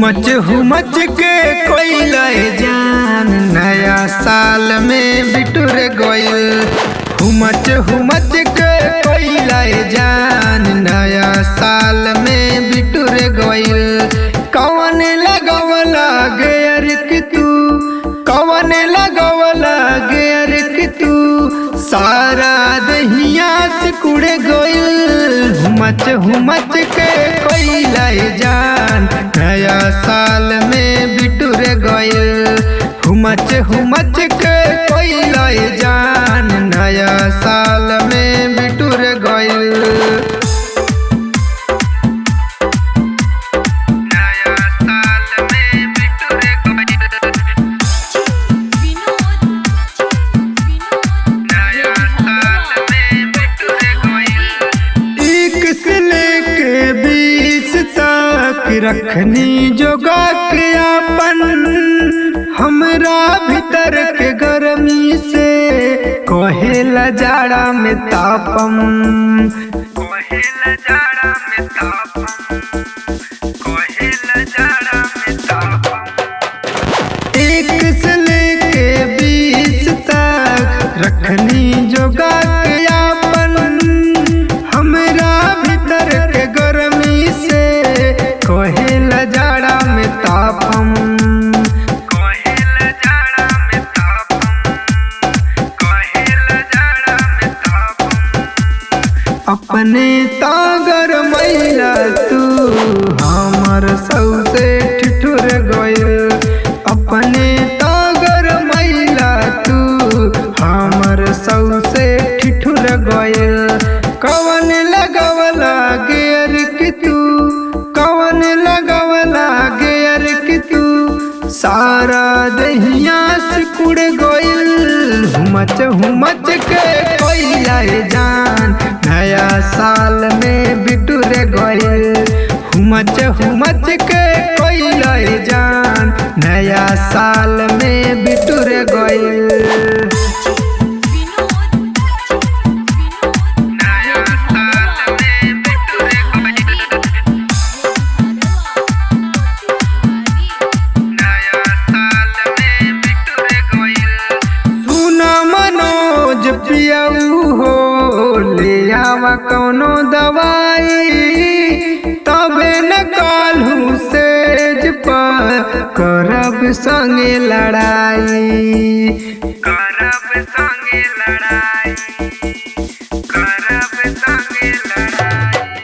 हुमच के कोई लय जान नया साल में बिटुर गइल। हुमच के कोई लय जान नया साल में बिटुर गइल। कौन लगवला गेर कि तू, कौन लगवला गेर कि तू, सारा दहिया से कुड़ गइल। हुमच के कोई लय जान नया साल में बिटुर गइल। हुमच के कोई लय जान नया साल में बिटुर गइल। रखनी जोगा के अपन हमरा भीतर के गर्मी से, कहेला जाड़ा में तापम, कहेला जाड़ा में तापम, कहेला जाड़ा में तापम। 1 से लेके 20 तक रखनी जोगा के अपन हमरा भीतर के गर्मी से, कहेला जाड़ा में तापम, कहेला जाड़ा में तापम, कहेला जाड़ा में तापम। अपने तागर मैला तू हमर सौसे ठिठुर गइल। अपने तागर मैला तू हमर सौसे ठिठुर गइल। कवन लगवला गेर कि तू, कवन लगवला गेर कि तू, सारा दहिया से कुड़ गइल। हुमच के कोई लय जान नया साल में बिटुर गइल। हुमच के कोई लय जान नया साल में बिटुर गइल। पियाऊ हो ले आवा कौनो दवाई, तबे न काल्हू सेज पर करब संगे लड़ाई, करब संगे लड़ाई, करब संगे लड़ाई।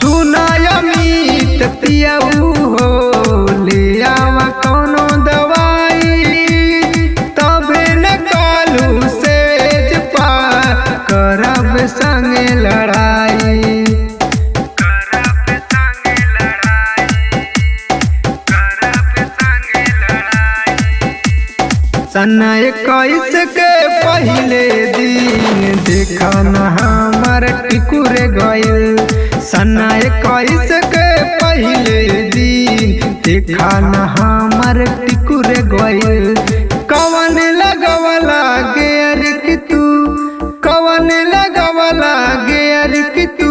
सुनाय अमित पियाऊ हो ले आवा कौनो दवाई, तबे न काल्हू करब संगे लड़ाई, करब संगे लड़ाई, करब संगे लड़ाई। सन 21 के पहले दिन देखा न हमर टिकुर गइल। सन 21 के पहले दिन देखा न हमर टिकुर गइल। कवन लगवला गेर कि तू, कवन लगवला गेर कि तू,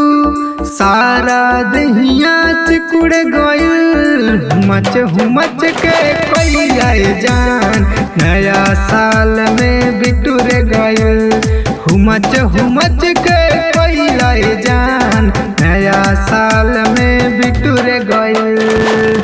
सारा दहिया से कुड़ गइल। हुमच के कोई लय जान नया साल में बिटुर गइल। हुमच के कोई लय जान नया साल में बिटुर गइल।